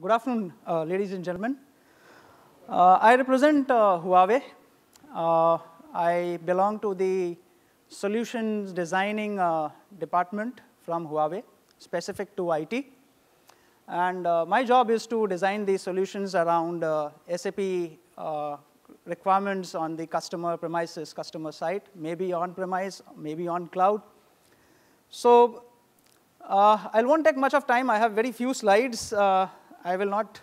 Good afternoon, ladies and gentlemen. I represent HUAWEI. I belong to the solutions designing department from HUAWEI, specific to IT. And my job is to design the solutions around SAP requirements on the customer premises, customer site, maybe on-premise, maybe on cloud. So I won't take much of time. I have very few slides. I will not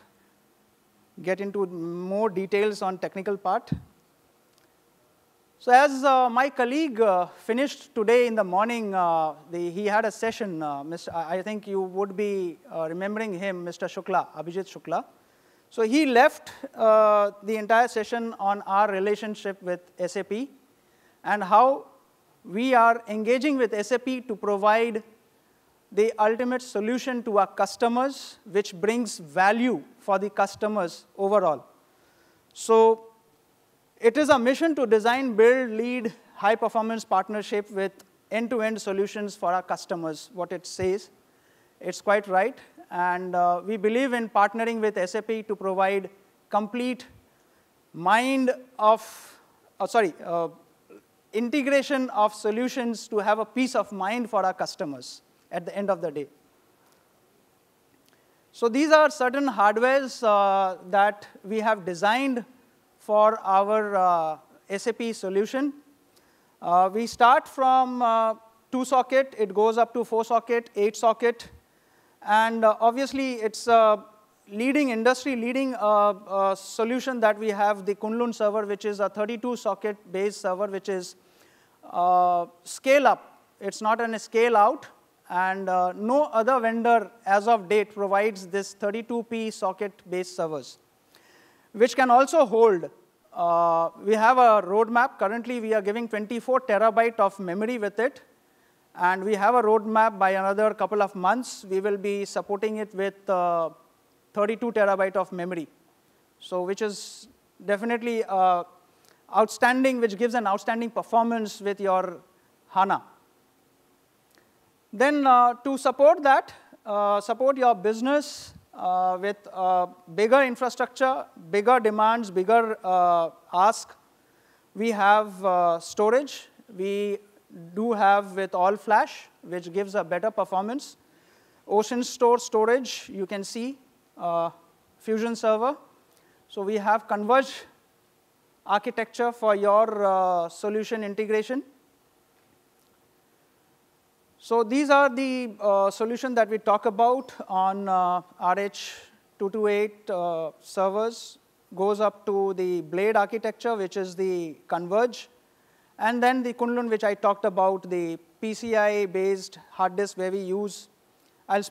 get into more details on technical part. So as my colleague finished today in the morning, he had a session. I think you would be remembering him, Mr. Shukla, Abhijit Shukla. So he left the entire session on our relationship with SAP and how we are engaging with SAP to provide the ultimate solution to our customers, which brings value for the customers overall. So it is a mission to design, build, lead high-performance partnership with end-to-end solutions for our customers, what it says. It's quite right. And we believe in partnering with SAP to provide complete integration of solutions to have a peace of mind for our customers at the end of the day. So these are certain hardwares that we have designed for our SAP solution. We start from 2-socket, it goes up to 4-socket, 8-socket, and obviously it's a industry-leading solution that we have, the Kunlun server, which is a 32-socket based server, which is scale-up. It's not a scale-out. And no other vendor, as of date, provides this 32p socket-based servers, which can also hold. We have a roadmap. Currently, we are giving 24 terabyte of memory with it. And we have a roadmap by another couple of months. We will be supporting it with 32 terabyte of memory, so which is definitely outstanding, which gives an outstanding performance with your HANA. Then to support that, support your business with bigger infrastructure, bigger demands, bigger ask, we have storage. We do have with all flash, which gives a better performance. Ocean Store storage, you can see, Fusion server. So we have converged architecture for your solution integration. So these are the solutions that we talk about on RH228 servers. Goes up to the Blade architecture, which is the Converge. And then the Kunlun, which I talked about, the PCI-based hard disk where we use. I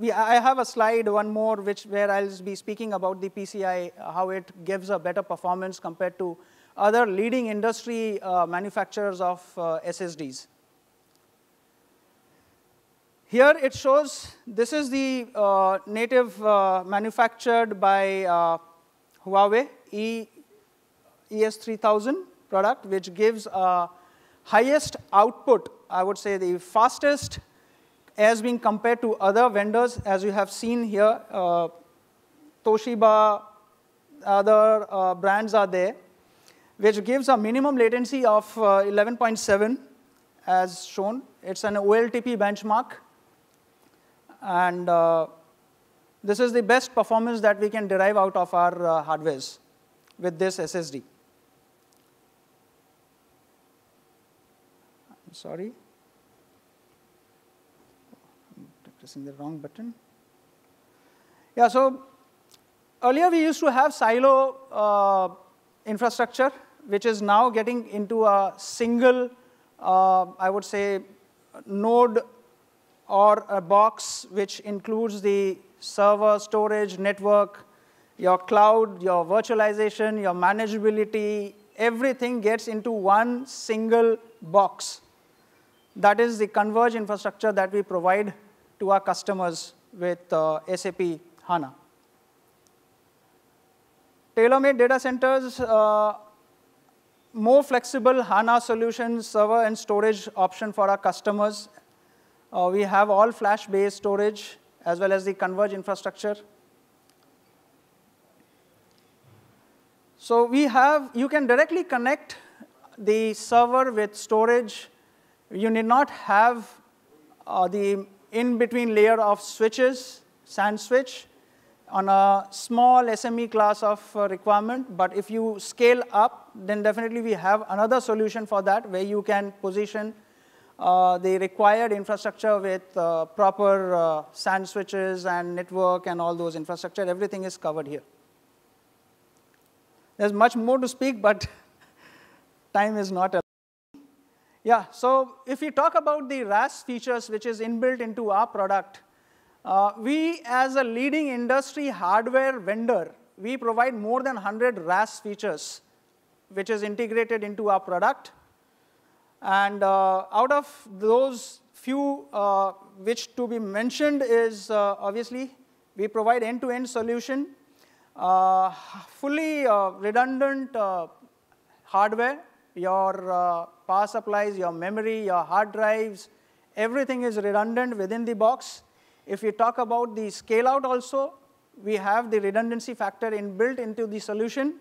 have a slide, one more, where I'll be speaking about the PCI, how it gives a better performance compared to other leading industry manufacturers of SSDs. Here it shows, this is the native manufactured by HUAWEI ES3000 product, which gives highest output, I would say the fastest as being compared to other vendors, as you have seen here. Toshiba, other brands are there, which gives a minimum latency of 11.7 as shown. It's an OLTP benchmark. And this is the best performance that we can derive out of our hardwares with this SSD. I'm sorry. I'm pressing the wrong button. Yeah, so earlier we used to have silo infrastructure, which is now getting into a single, I would say, node or a box which includes the server, storage, network, your cloud, your virtualization, your manageability, everything gets into one single box. That is the converged infrastructure that we provide to our customers with SAP HANA. Tailor-made data centers, more flexible HANA solutions, server and storage option for our customers. We have all flash-based storage as well as the converged infrastructure. So you can directly connect the server with storage. You need not have the in-between layer of switches, SAN switch, on a small SME class of requirement. But if you scale up, then definitely we have another solution for that, where you can position the required infrastructure with proper SAN switches and network and all those infrastructure. Everything is covered here. There's much more to speak, but time is not allowed. Yeah, so if we talk about the RAS features, which is inbuilt into our product, we, as a leading industry hardware vendor, we provide more than 100 RAS features, which is integrated into our product. And out of those few which to be mentioned is, obviously, we provide end-to-end solution, fully redundant hardware, your power supplies, your memory, your hard drives, everything is redundant within the box. If we talk about the scale-out also, we have the redundancy factor inbuilt into the solution.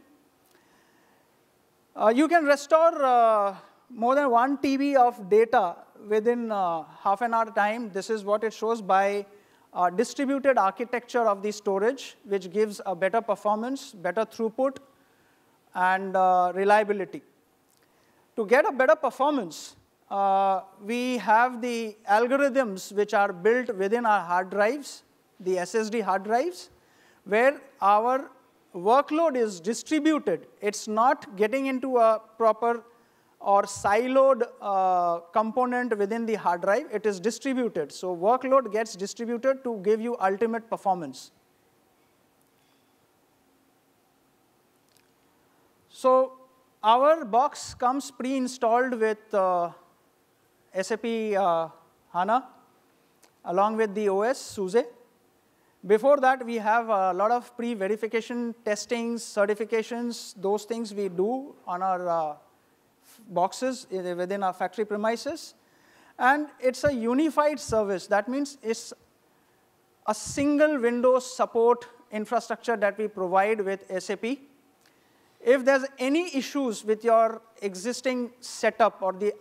You can restore more than 1 TB of data within half an hour time. This is what it shows by distributed architecture of the storage, which gives a better performance, better throughput, and reliability. To get a better performance, we have the algorithms which are built within our hard drives, the SSD hard drives, where our workload is distributed. It's not getting into a proper or siloed component within the hard drive. It is distributed. So workload gets distributed to give you ultimate performance. So our box comes pre-installed with SAP HANA, along with the OS, SUSE. Before that, we have a lot of pre-verification testings, certifications, those things we do on our boxes within our factory premises. And it's a unified service. That means it's a single Windows support infrastructure that we provide with SAP. If there's any issues with your existing setup or the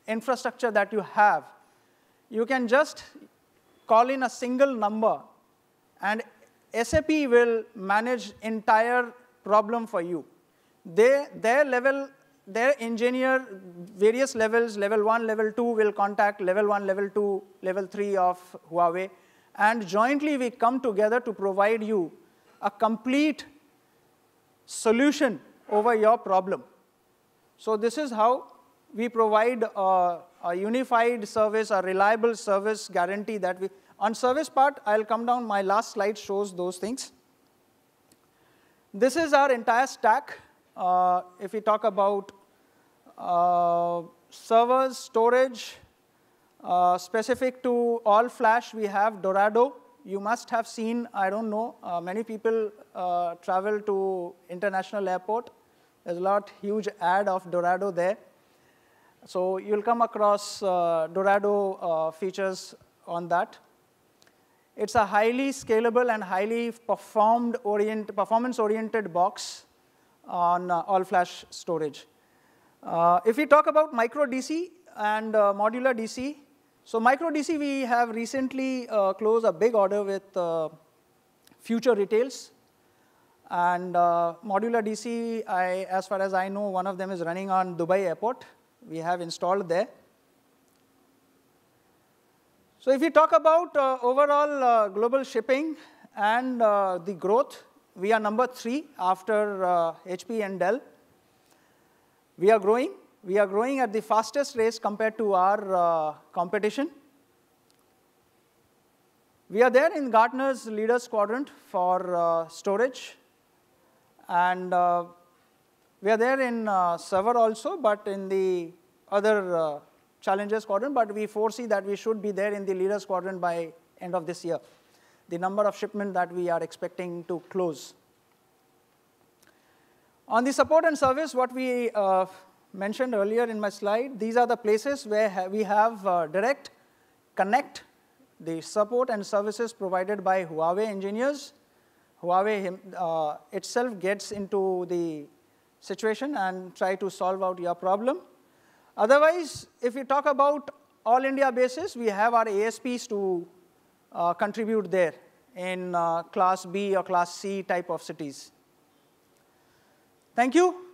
infrastructure that you have, you can just call in a single number, and SAP will manage entire problem for you. Their engineer, various levels, level 1, level 2, will contact level 1, level 2, level 3 of HUAWEI, and jointly we come together to provide you a complete solution over your problem. So this is how we provide a unified service, a reliable service guarantee that we. On service part, I'll come down. My last slide shows those things. This is our entire stack. If we talk about servers, storage, specific to all flash, we have Dorado. You must have seen, I don't know, many people travel to international airport. There's a huge ad of Dorado there. So you'll come across Dorado features on that. It's a highly scalable and highly performance-oriented box on all-flash storage. If we talk about micro DC and modular DC, so micro DC, we have recently closed a big order with Future Retails. And modular DC, as far as I know, one of them is running on Dubai Airport. We have installed there. So if we talk about overall global shipping and the growth, we are number 3 after HP and Dell. We are growing. We are growing at the fastest rate compared to our competition. We are there in Gartner's Leaders Quadrant for storage. And we are there in server also, but in the other challenges quadrant. But we foresee that we should be there in the Leaders Quadrant by end of this year, the number of shipment that we are expecting to close. On the support and service, what we mentioned earlier in my slide, these are the places where we have direct connect, the support and services provided by HUAWEI engineers Huawei itself gets into the situation and try to solve out your problem. Otherwise, if we talk about all India basis, we have our ASPs to contribute there in class B or class C type of cities. Thank you.